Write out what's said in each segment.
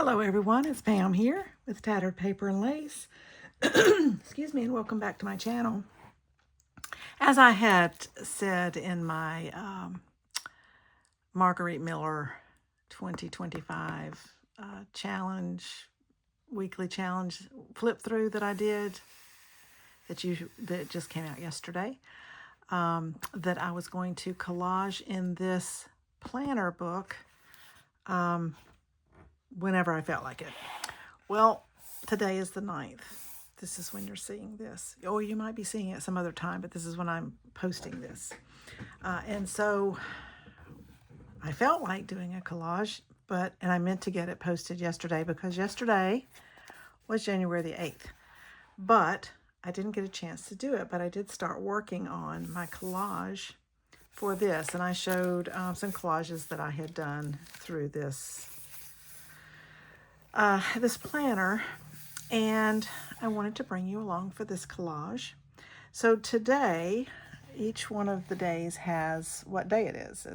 Hello everyone, it's Pam here with Tattered Paper and Lace. Excuse me, and welcome back to my channel. As I had said in my Marguerite Miller 2025 challenge, weekly challenge flip through that I did, that just came out yesterday, that I was going to collage in this planner book whenever I felt like it. Well, today is the 9th. This is when you're seeing this. Or you might be seeing it some other time, but this is when I'm posting this. And so I felt like doing a collage, and I meant to get it posted yesterday because yesterday was January the 8th. But I didn't get a chance to do it, but I did start working on my collage for this. And I showed some collages that I had done through this planner, and I wanted to bring you along for this collage. So today, each one of the days has what day it is.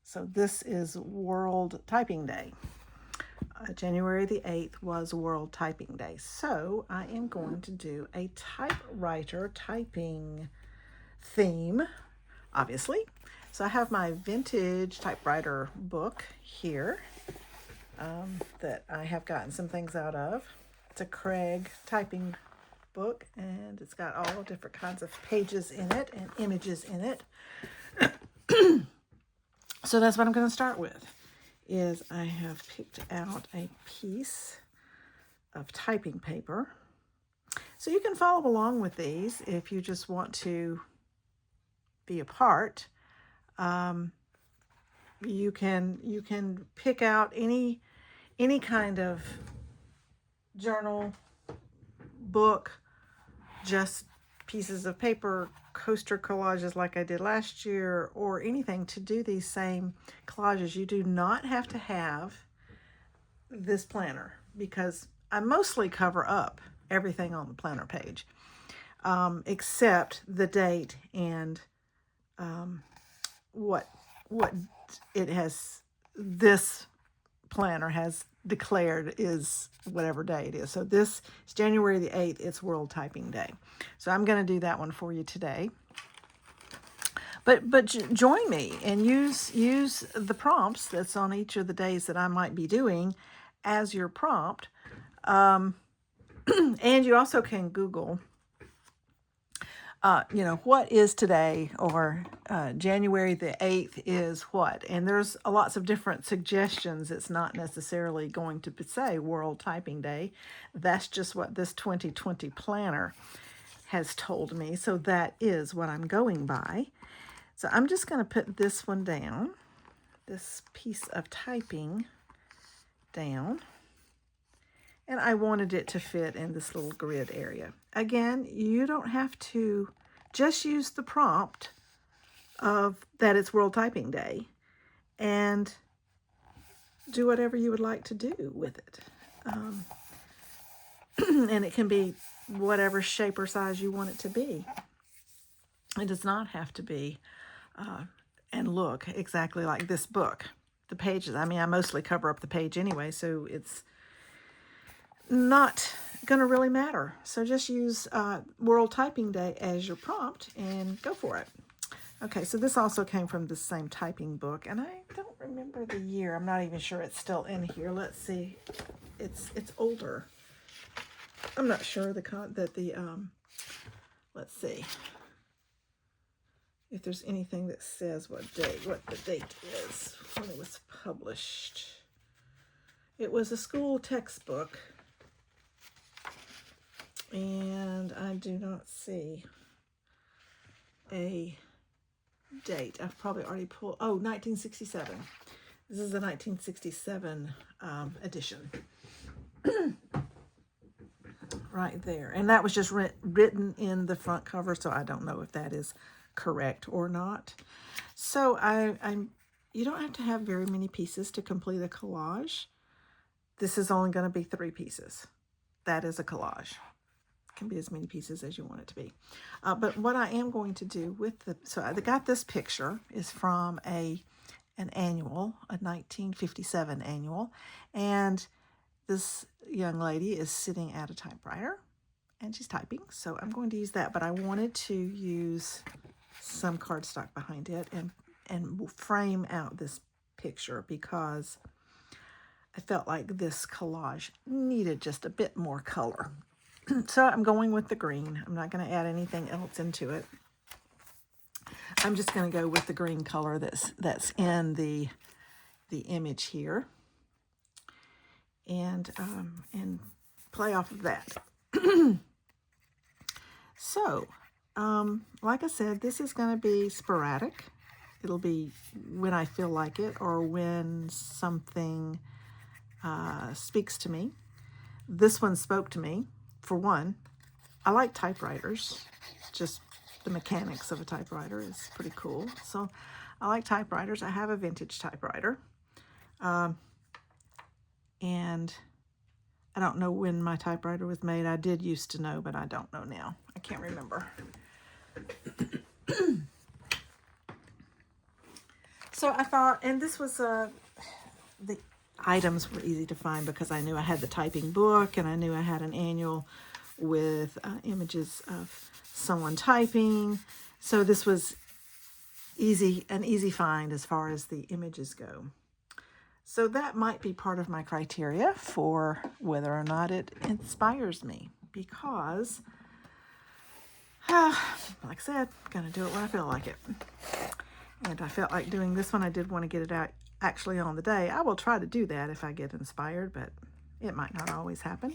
So this is World Typing Day. January the 8th was World Typing Day. So I am going to do a typewriter typing theme, obviously. So I have my vintage typewriter book here that I have gotten some things out of. It's a Craig typing book, and it's got all different kinds of pages in it and images in it. So that's what I'm going to start with. Is I have picked out a piece of typing paper. So you can follow along with these if you just want to be a part. You can pick out any kind of journal, book, just pieces of paper, coaster collages like I did last year, or anything to do these same collages. You do not have to have this planner because I mostly cover up everything on the planner page, except the date and what it has, this planner has declared is whatever day it is. So this is January the 8th. It's World Typing Day. So I'm going to do that one for you today. But join me and use the prompts that's on each of the days that I might be doing as your prompt. And you also can Google, what is today, or January the 8th is what? And there's lots of different suggestions. It's not necessarily going to say World Typing Day. That's just what this 2020 planner has told me. So that is what I'm going by. So I'm just going to put this one down, this piece of typing down. And I wanted it to fit in this little grid area. Again, you don't have to just use the prompt of that it's World Typing Day and do whatever you would like to do with it. And it can be whatever shape or size you want it to be. It does not have to be and look exactly like this book. The pages, I mostly cover up the page anyway, so it's not going to really matter. So just use World Typing Day as your prompt and go for it. Okay, so this also came from the same typing book, and I don't remember the year. I'm not even sure it's still in here. Let's see. It's older. I'm not sure let's see if there's anything that says what the date is when it was published. It was a school textbook. And I do not see a date. I've probably already pulled, 1967. This is the 1967 edition. Right there. And that was just written in the front cover, so I don't know if that is correct or not. So you don't have to have very many pieces to complete a collage. This is only going to be 3 pieces. That is a collage. Can be as many pieces as you want it to be. But what I am going to do so I got this picture is from an annual, a 1957 annual, and this young lady is sitting at a typewriter and she's typing, so I'm going to use that, but I wanted to use some cardstock behind it and frame out this picture because I felt like this collage needed just a bit more color. So I'm going with the green. I'm not going to add anything else into it. I'm just going to go with the green color that's in the image here, and play off of that. So, like I said, this is going to be sporadic. It'll be when I feel like it or when something speaks to me. This one spoke to me. For one, I like typewriters. Just the mechanics of a typewriter is pretty cool. So I like typewriters. I have a vintage typewriter. And I don't know when my typewriter was made. I did used to know, but I don't know now. I can't remember. So I thought, and this was the items were easy to find because I knew I had the typing book and I knew I had an annual with images of someone typing. So this was an easy find as far as the images go. So that might be part of my criteria for whether or not it inspires me, because, like I said, I'm going to do it when I feel like it. And I felt like doing this one. I did want to get it out actually on the day. I will try to do that if I get inspired, but it might not always happen.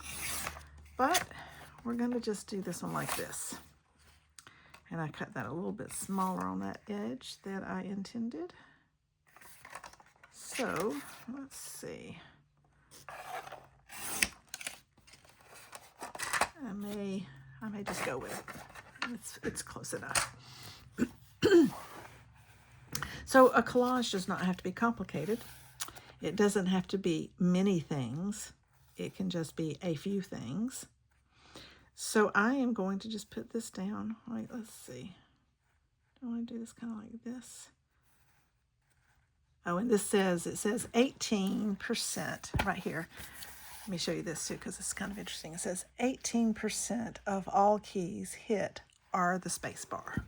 But we're going to just do this one like this. And I cut that a little bit smaller on that edge that I intended. So, let's see. I may just go with it. It's close enough. So a collage does not have to be complicated. It doesn't have to be many things. It can just be a few things. So I am going to just put this down. Wait, let's see. I want to do this kind of like this. Oh, and it says 18% right here. Let me show you this too, because it's kind of interesting. It says 18% of all keys hit are the space bar.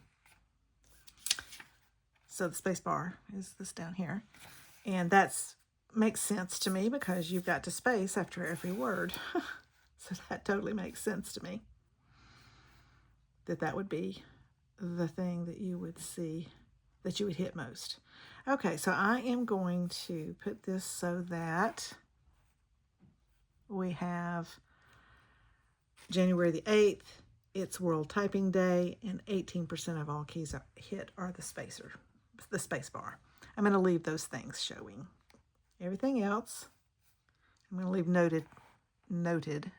So the space bar is this down here. And that's makes sense to me because you've got to space after every word. So that totally makes sense to me. That would be the thing that you would see, that you would hit most. Okay, so I am going to put this so that we have January the 8th, it's World Typing Day, and 18% of all keys hit are the space bar. I'm going to leave those things showing. Everything else, I'm going to leave noted,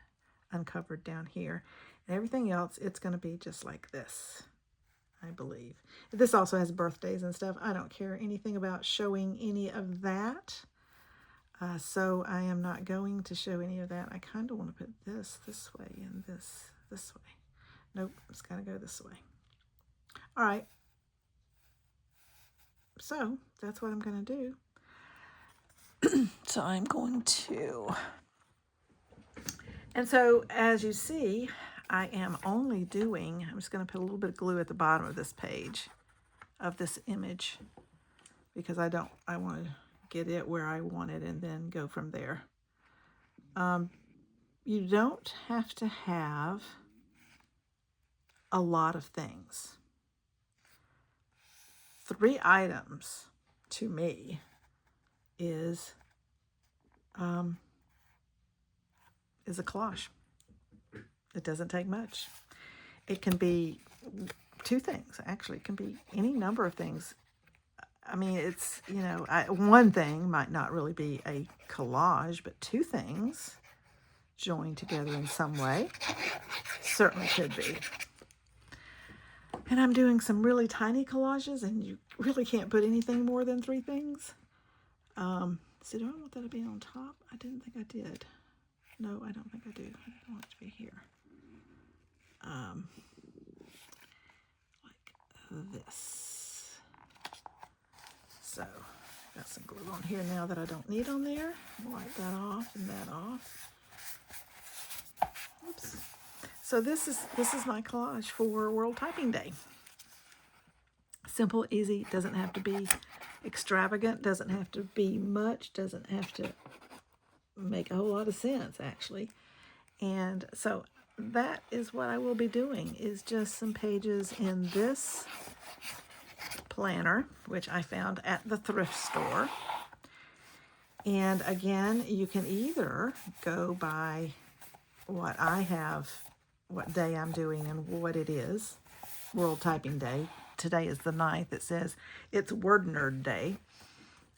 uncovered down here. And everything else, it's going to be just like this, I believe. This also has birthdays and stuff. I don't care anything about showing any of that. So I am not going to show any of that. I kind of want to put this way and this way. Nope, it's got to go this way. All right. So that's what I'm going to do. So I'm going to, and so as you see, I am only doing, I'm just going to put a little bit of glue at the bottom of this page, of this image, because I want to get it where I want it and then go from there. You don't have to have a lot of things. 3 items to me is a collage. It doesn't take much. It can be 2 things, actually. It can be any number of things. I mean, it's, one thing might not really be a collage, but 2 things joined together in some way certainly could be. And I'm doing some really tiny collages, and you really can't put anything more than 3 things. So do I want that to be on top? I didn't think I did. No, I don't think I do. I want it to be here. Like this. So, got some glue on here now that I don't need on there. Wipe that off and that off. So this is my collage for World Typing Day. Simple, easy, doesn't have to be extravagant, doesn't have to be much, doesn't have to make a whole lot of sense, actually. And so that is what I will be doing, is just some pages in this planner, which I found at the thrift store. And again, you can either go by what I have, what day I'm doing and what it is, World Typing Day. Today is the 9th. It says it's Word Nerd Day.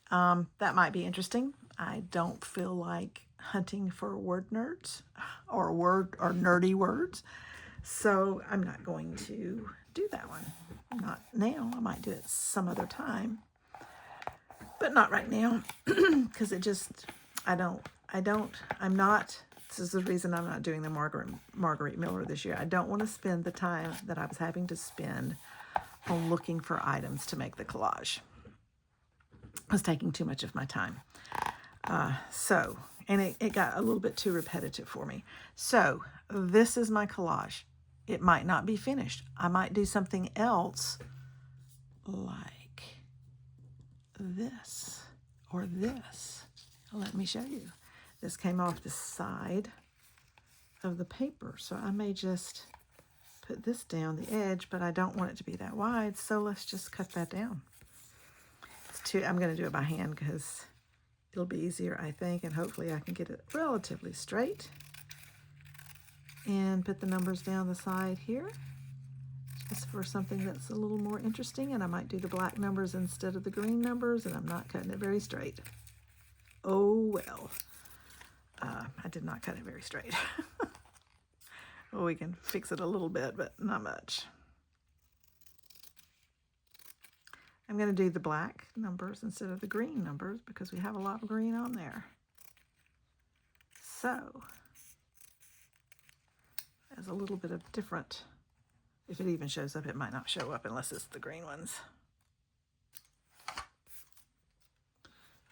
That might be interesting. I don't feel like hunting for word nerds or nerdy words, so I'm not going to do that one. Not now. I might do it some other time, but not right now, because this is the reason I'm not doing the Marguerite Miller this year. I don't want to spend the time that I was having to spend on looking for items to make the collage. It was taking too much of my time. And it got a little bit too repetitive for me. So this is my collage. It might not be finished. I might do something else like this or this. Let me show you. This came off the side of the paper, so I may just put this down the edge, but I don't want it to be that wide, so let's just cut that down. I'm going to do it by hand because it'll be easier, I think, and hopefully I can get it relatively straight. And put the numbers down the side here, just for something that's a little more interesting, and I might do the black numbers instead of the green numbers, and I'm not cutting it very straight. Oh well. I did not cut it very straight. Well, we can fix it a little bit, but not much. I'm going to do the black numbers instead of the green numbers because we have a lot of green on there. So, there's a little bit of different. If it even shows up, it might not show up unless it's the green ones.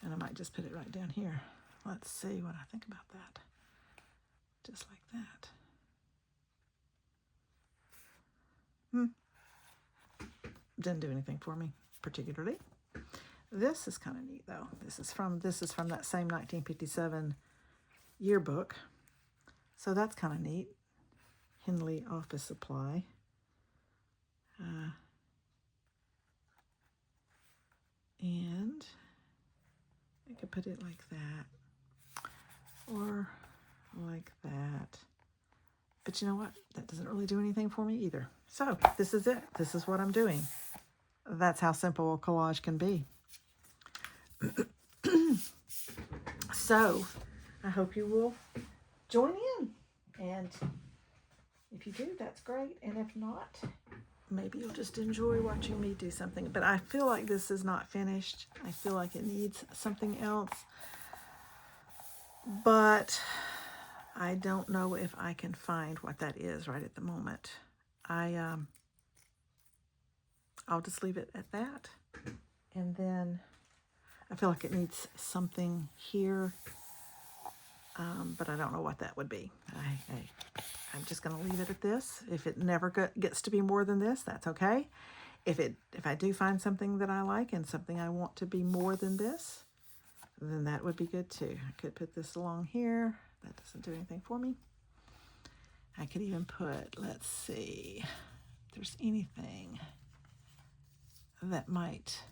And I might just put it right down here. Let's see what I think about that. Just like that. Didn't do anything for me particularly. This is kind of neat though. This is from that same 1957 yearbook. So that's kind of neat. Henley Office Supply. And I could put it like that or like that. But you know what? That doesn't really do anything for me either. So this is it. This is what I'm doing. That's how simple a collage can be. So I hope you will join in. And if you do, that's great. And if not, maybe you'll just enjoy watching me do something. But I feel like this is not finished. I feel like it needs something else. But I don't know if I can find what that is right at the moment. I'll just leave it at that. And then I feel like it needs something here, but I don't know what that would be. I'm just going to leave it at this. If it never gets to be more than this, that's okay. If I do find something that I like and something I want to be more than this, then that would be good too. I could put this along here. That doesn't do anything for me. I could even put, let's see, if there's anything that might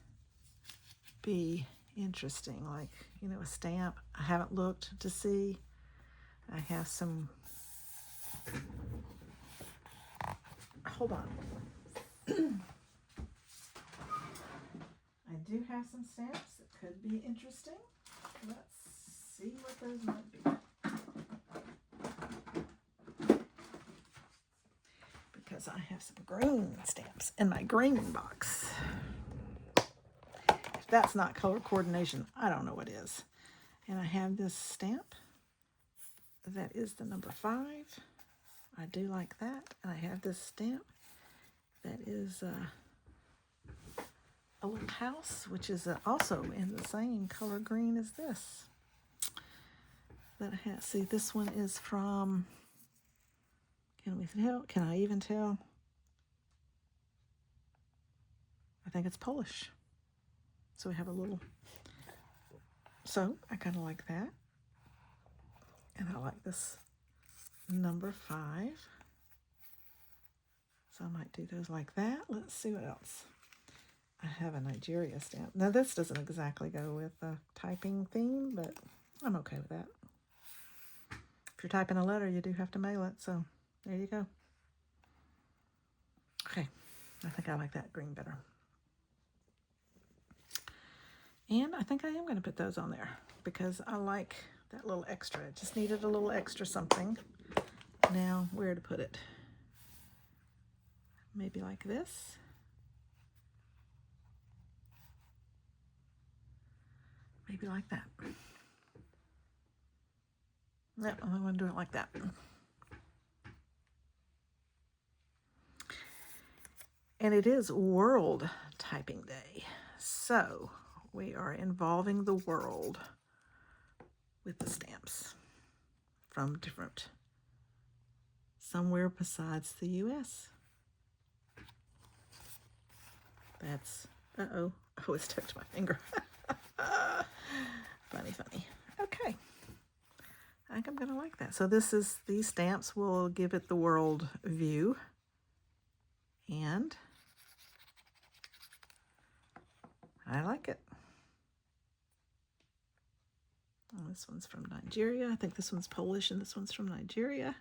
be interesting, like, a stamp. I haven't looked to see. I have some, hold on. I do have some stamps that could be interesting. Let's see what those might be. Because I have some green stamps in my green box. If that's not color coordination, I don't know what is. And I have this stamp that is the number 5. I do like that. And I have this stamp that is a little house, which is also in the same color green as this. That I have. See, this one is from, Can we tell? Can I even tell? I think it's Polish. So we have a little, so I kind of like that. And I like this number 5. So I might do those like that. Let's see what else. I have a Nigeria stamp. Now this doesn't exactly go with the typing theme, but I'm okay with that. If you're typing a letter, you do have to mail it. So there you go. Okay, I think I like that green better. And I think I am going to put those on there because I like that little extra. It just needed a little extra something. Now, where to put it? Maybe like this. Maybe like that. No, I'm going to do it like that. And it is World Typing Day. So we are involving the world with the stamps from different, somewhere besides the U.S. That's, uh-oh, I always touched my finger. Funny, funny. Okay. I think I'm going to like that. So these stamps will give it the world view. And I like it. Oh, this one's from Nigeria. I think this one's Polish and this one's from Nigeria.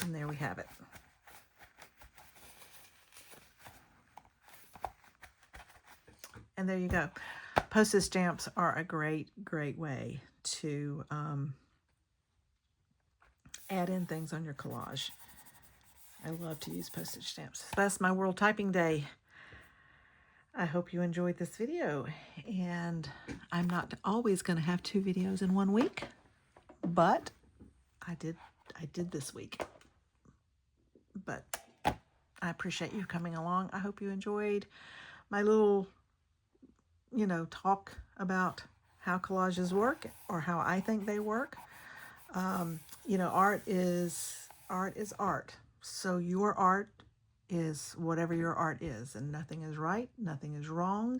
And there we have it. And there you go. Postage stamps are a great, great way to add in things on your collage. I love to use postage stamps. That's my World Typing Day. I hope you enjoyed this video. And I'm not always going to have 2 videos in 1 week, but I did this week. But I appreciate you coming along. I hope you enjoyed my little talk about how collages work or how I think they work. Art is art. So your art is whatever your art is, and nothing is right, nothing is wrong.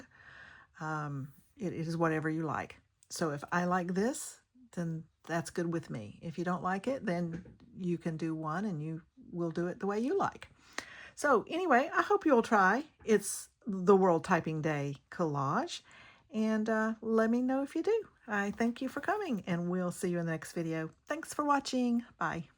It is whatever you like. So if I like this, then that's good with me. If you don't like it, then you can do one and you will do it the way you like. So anyway, I hope you'll try. It's the World Typing Day collage. And let me know if you do. I thank you for coming, and we'll see you in the next video. Thanks for watching. Bye.